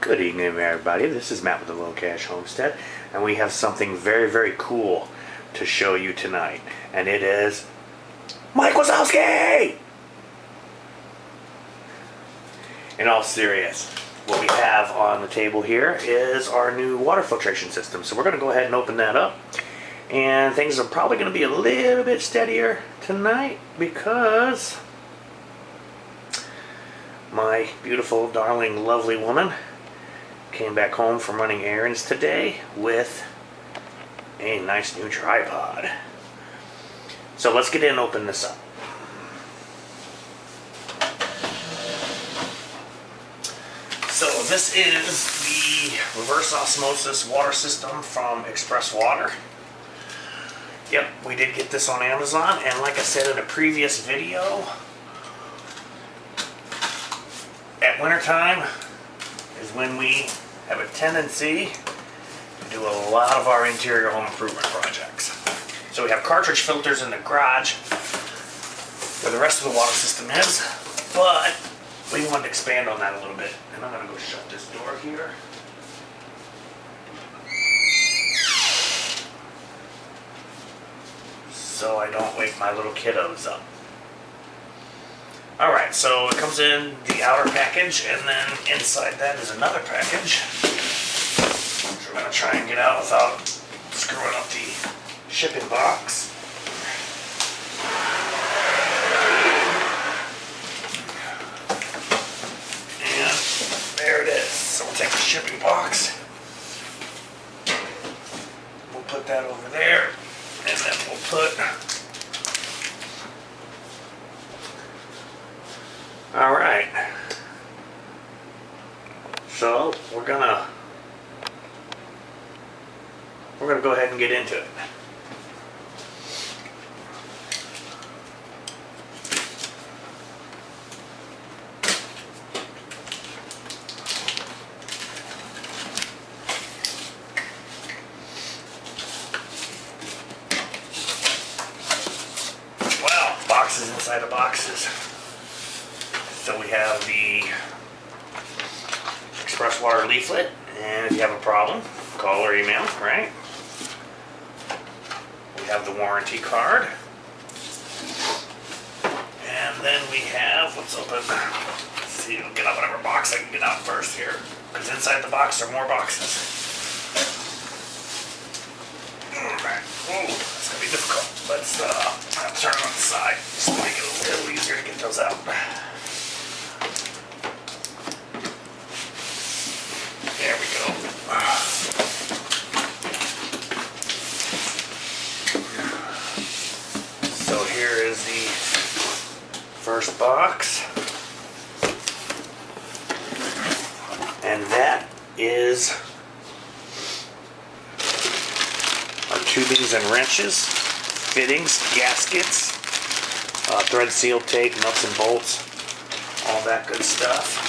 Good evening, everybody. This is Matt with the Low Cash Homestead, and we have something very, very cool to show you tonight. And it is Mike Wazowski! In all seriousness, what we have on the table here is our new water filtration system. So we're going to go ahead and open that up. And things are probably going to be a little bit steadier tonight because my beautiful, darling, lovely woman came back home from running errands today with a nice new tripod. So let's get in and open this up. So this is the reverse osmosis water system from Express Water. Yep, we did get this on Amazon, and like I said in a previous video, at wintertime is when we have a tendency to do a lot of our interior home improvement projects. So we have cartridge filters in the garage where the rest of the water system is, but we wanted to expand on that a little bit. And I'm going to go shut this door here. So I don't wake my little kiddos up. Alright, so it comes in the outer package, and then inside that is another package, which we're going to try and get out without screwing up the shipping box. And there it is. So we'll take the shipping box, we'll put that over there, and then we'll put... Alright, so we're gonna go ahead and get into it. Wow, boxes inside of boxes. So we have the Express Water leaflet, and if you have a problem, call or email, right? We have the warranty card. And then we have, let's open, let's see, we'll get out whatever box I can get out first here, because inside the box are more boxes. Alright, oh, that's going to be difficult. Let's turn it on the side, just to make it a little easier to get those out. There we go. So here is the first box. And that is our tubings and wrenches, fittings, gaskets, thread seal tape, nuts and bolts, all that good stuff.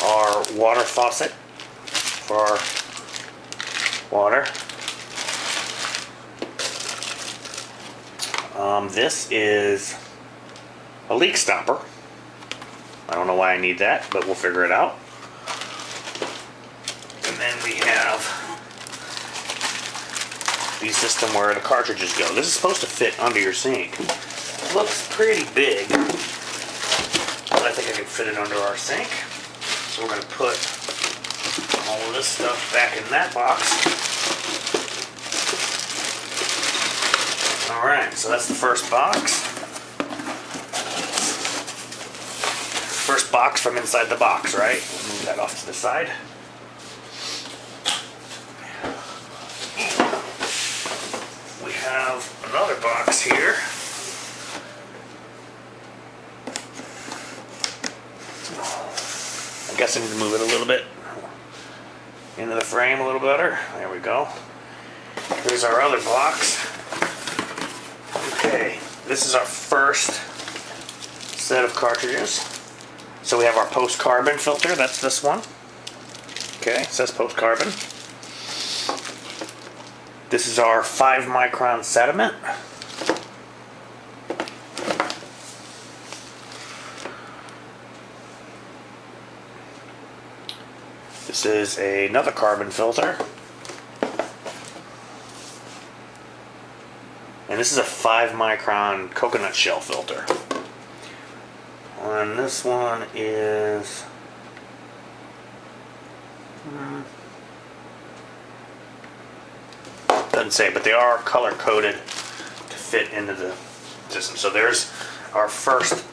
Our water faucet for our water. This is a leak stopper. I don't know why I need that, but we'll figure it out. And then we have the system where the cartridges go. This is supposed to fit under your sink. It looks pretty big, but I think I can fit it under our sink. So we're going to put all of this stuff back in that box. Alright, so that's the first box. First box from inside the box, right? We'll move that off to the side. We have another box here. I guess I need to move it a little bit into the frame a little better. There we go. Here's our other box. Okay, this is our first set of cartridges. So we have our post-carbon filter, that's this one. Okay, it says post-carbon. This is our 5-micron sediment. This is another carbon filter. And this is a 5-micron coconut shell filter. And this one is... doesn't say, but they are color coded to fit into the system. So there's our first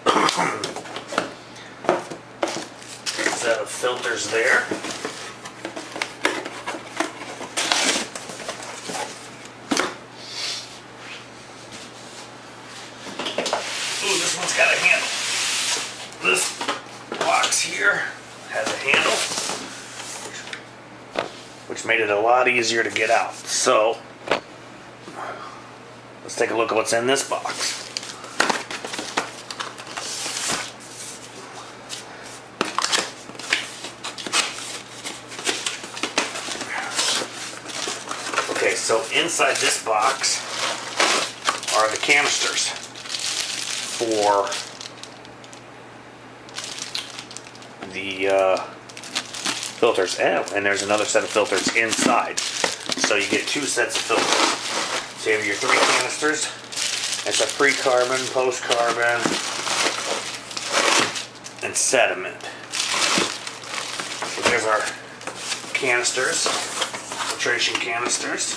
set of filters there. Ooh, this one's got a handle. This box here has a handle, which made it a lot easier to get out. So let's take a look at what's in this box. Okay, so inside this box are the canisters for the filters. And there's another set of filters inside. So you get 2 sets of filters. So you have your 3 canisters. It's a pre-carbon, post-carbon, and sediment. So there's our canisters, filtration canisters.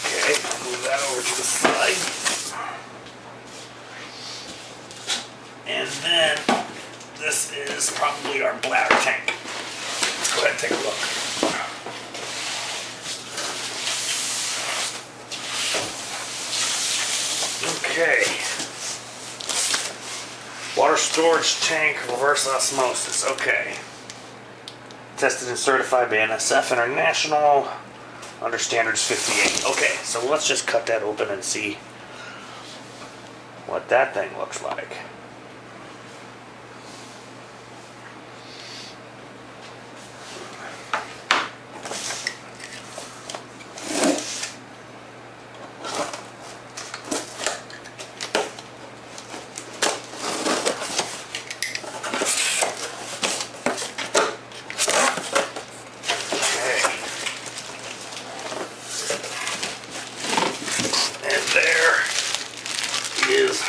Okay, I'll move that over to the side. And then this is probably our bladder tank. Let's go ahead and take a look. Okay. Water storage tank, reverse osmosis. Okay. Tested and certified by NSF International under standards 58. Okay, so let's just cut that open and see what that thing looks like. There is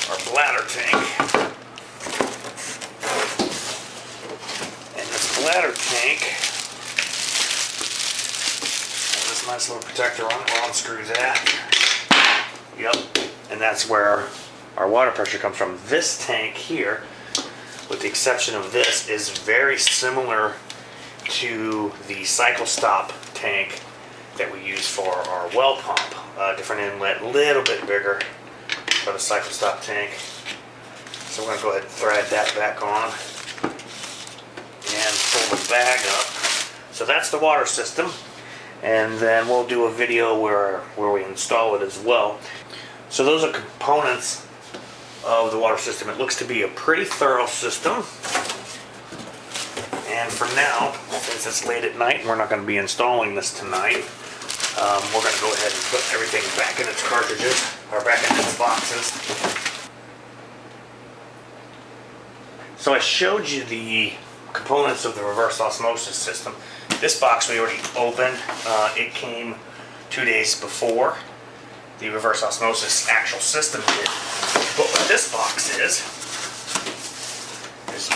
our bladder tank. And this bladder tank has this nice little protector on it. We'll unscrew that. Yep. And that's where our water pressure comes from. This tank here, with the exception of this, is very similar to the cycle stop tank that we use for our well pump. Different inlet, a little bit bigger for the cycle stop tank. So we're going to go ahead and thread that back on and pull the bag up. So that's the water system, and then we'll do a video where we install it as well. So those are components of the water system. It looks to be a pretty thorough system. And for now, since it's late at night and we're not going to be installing this tonight, we're going to go ahead and put everything back in its cartridges, or back in its boxes. So I showed you the components of the reverse osmosis system. This box we already opened. It came 2 days before the reverse osmosis actual system did. But what this box is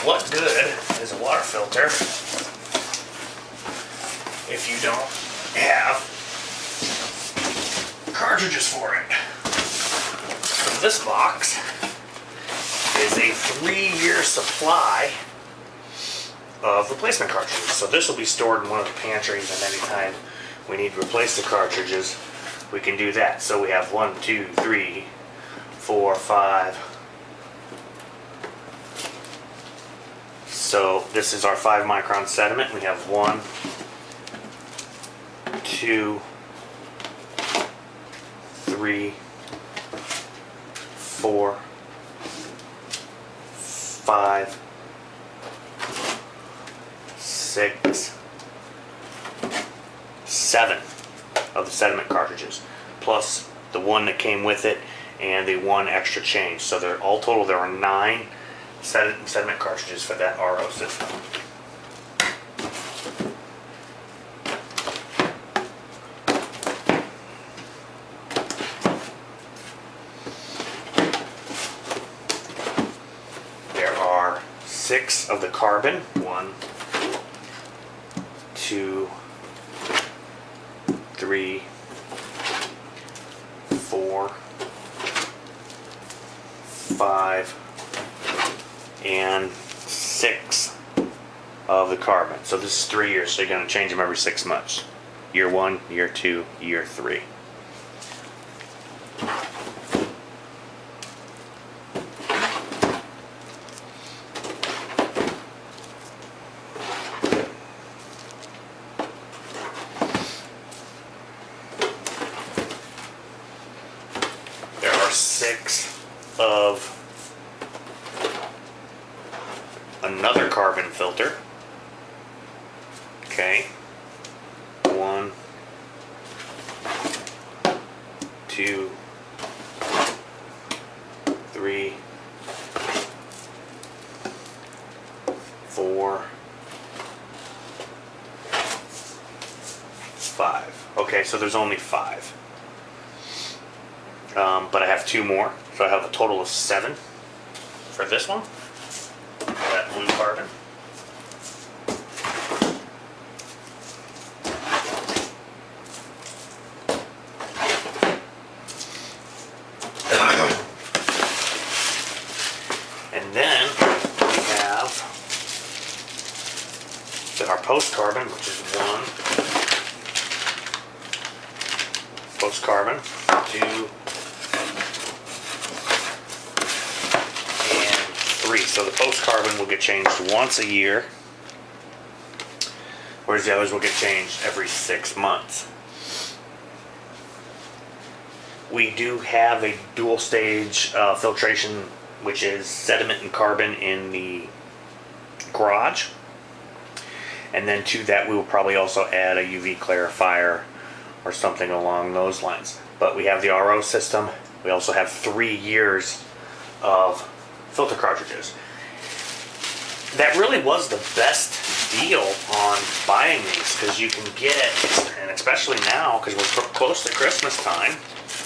what good is a water filter if you don't have cartridges for it. So this box is a 3-year supply of replacement cartridges. So this will be stored in one of the pantries, and anytime we need to replace the cartridges, we can do that. So we have 1, 2, 3, 4, 5. So this is our 5-micron sediment. We have 1, 2, 3, 4, 5, 6, 7 of the sediment cartridges, plus the one that came with it and the 1 extra change. So they're all total, there are 9 sediment cartridges for that RO system. There are 6 of the carbon. 1, 2, 3, 4, 5, and 6 of the carbon. So this is 3 years, so you're going to change them every 6 months. Year 1, year 2, year 3. There are 6 of another carbon filter. Okay. 1, 2, 3, 4, 5. Okay, so there's only 5. But I have 2 more, so I have a total of 7 for this one. That blue carbon. And then we have our post carbon, which is 1 post carbon, 2, and 3. So the post carbon will get changed once a year, whereas the others will get changed every 6 months. We do have a dual stage filtration, which is sediment and carbon in the garage. And then to that we will probably also add a UV clarifier or something along those lines. But we have the RO system. We also have 3 years of filter cartridges. That really was the best deal on buying these, because you can get, and especially now because we're close to Christmas time,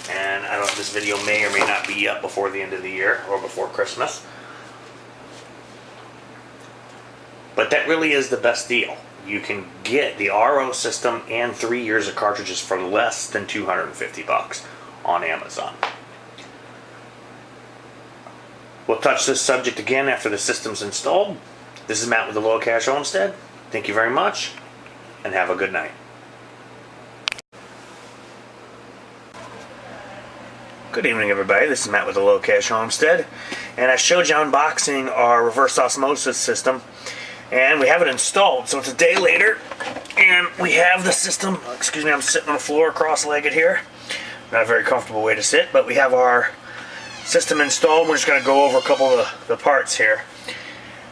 and I don't know if this video may or may not be up before the end of the year or before Christmas, but that really is the best deal. You can get the RO system and 3 years of cartridges for less than $250 on Amazon. We'll touch this subject again after the system's installed. This is Matt with the Low Cash Homestead. Thank you very much, and have a good night. Good evening, everybody. This is Matt with the Low Cash Homestead, and I showed you unboxing our reverse osmosis system, and we have it installed. So it's a day later, and we have the system. Excuse me, I'm sitting on the floor cross-legged here. Not a very comfortable way to sit, but we have our system installed. We're just going to go over a couple of the parts here.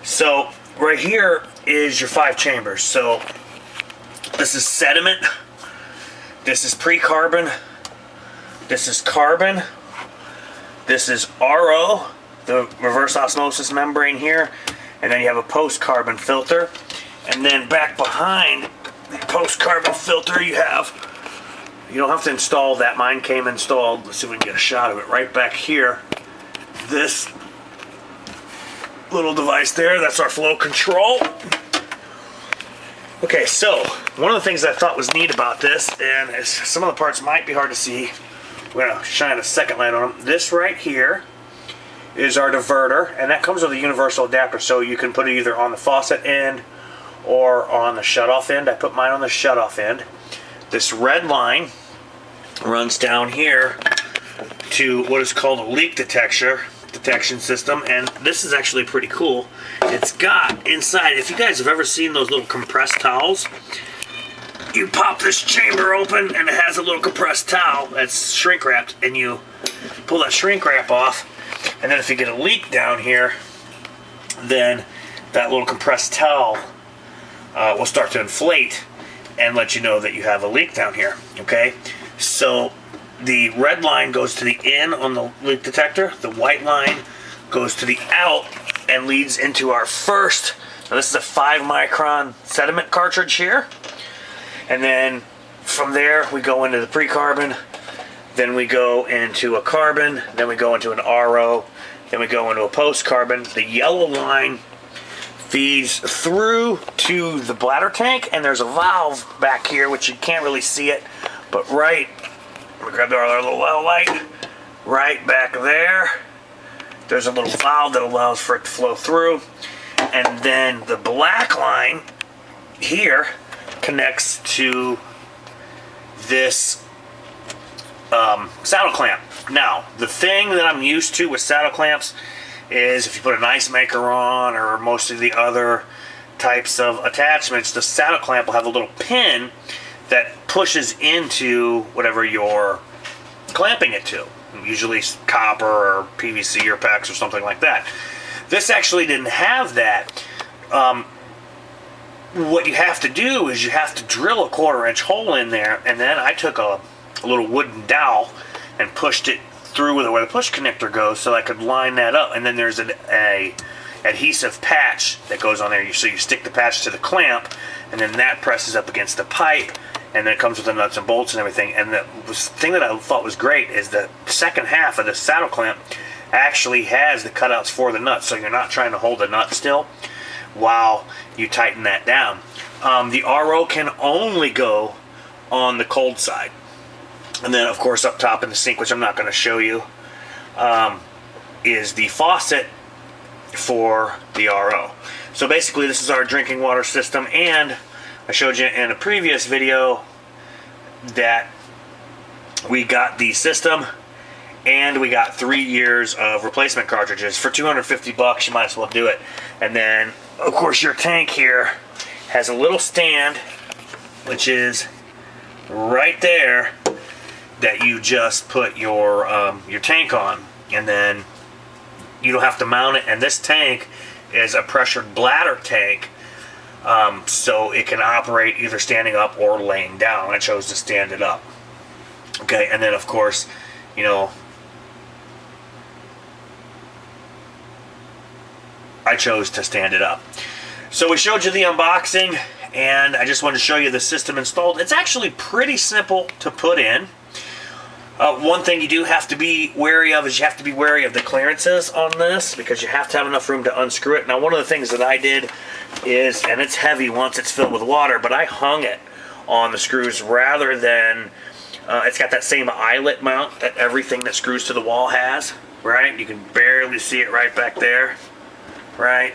So right here is your 5 chambers. So this is sediment, this is pre-carbon, this is carbon, this is RO, the reverse osmosis membrane here, and then you have a post-carbon filter. And then back behind the post-carbon filter you don't have to install that. Mine came installed. Let's see if we can get a shot of it. Right back here, this little device there, that's our flow control. Okay, so one of the things I thought was neat about this, and some of the parts might be hard to see, we're going to shine a second light on them. This right here is our diverter, and that comes with a universal adapter, so you can put it either on the faucet end or on the shutoff end. I put mine on the shutoff end. This red line runs down here to what is called a leak detection system, and this is actually pretty cool. It's got inside, if you guys have ever seen those little compressed towels, you pop this chamber open and it has a little compressed towel that's shrink wrapped, and you pull that shrink wrap off, and then if you get a leak down here, then that little compressed towel will start to inflate and let you know that you have a leak down here. Okay, so the red line goes to the in on the leak detector. The white line goes to the out and leads into our first. Now this is a 5 micron sediment cartridge here. And then from there we go into the pre-carbon. Then we go into a carbon. Then we go into an RO. Then we go into a post-carbon. The yellow line feeds through to the bladder tank, and there's a valve back here, which you can't really see it, but right, we grab our little light, right back there, there's a little valve that allows for it to flow through, and then the black line here connects to this saddle clamp. Now, the thing that I'm used to with saddle clamps is if you put an ice maker on or most of the other types of attachments, the saddle clamp will have a little pin that pushes into whatever you're clamping it to. Usually copper or PVC or PEX or something like that. This actually didn't have that. What you have to do is you have to drill a 1/4 inch hole in there, and then I took a little wooden dowel and pushed it through where the push connector goes so I could line that up. And then there's an adhesive patch that goes on there. So you stick the patch to the clamp, and then that presses up against the pipe, and then it comes with the nuts and bolts and everything. And the thing that I thought was great is the second half of the saddle clamp actually has the cutouts for the nuts, so you're not trying to hold the nut still while you tighten that down. The RO can only go on the cold side. And then, of course, up top in the sink, which I'm not going to show you, is the faucet for the RO. So basically, this is our drinking water system, and I showed you in a previous video that we got the system and we got 3 years of replacement cartridges. For 250 bucks, you might as well do it. And then, of course, your tank here has a little stand, which is right there, that you just put your tank on, and then you don't have to mount it. And this tank is a pressured bladder tank, so it can operate either standing up or laying down. I chose to stand it up. Okay, and then of course, you know, I chose to stand it up. So we showed you the unboxing, and I just wanted to show you the system installed. It's actually pretty simple to put in. One thing you do have to be wary of is you have to be wary of the clearances on this, because you have to have enough room to unscrew it. Now, one of the things that I did is, and it's heavy once it's filled with water, but I hung it on the screws rather than, it's got that same eyelet mount that everything that screws to the wall has, right? You can barely see it right back there, right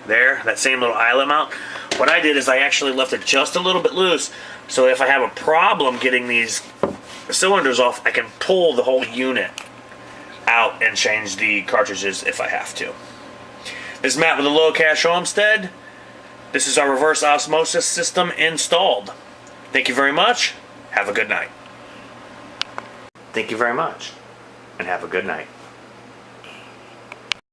there, that same little eyelet mount. What I did is I actually left it just a little bit loose, so if I have a problem getting these cylinders off, I can pull the whole unit out and change the cartridges if I have to. This is Matt with the Low Cash Homestead. This is our reverse osmosis system installed. Thank you very much. Have a good night. Thank you very much, and have a good night.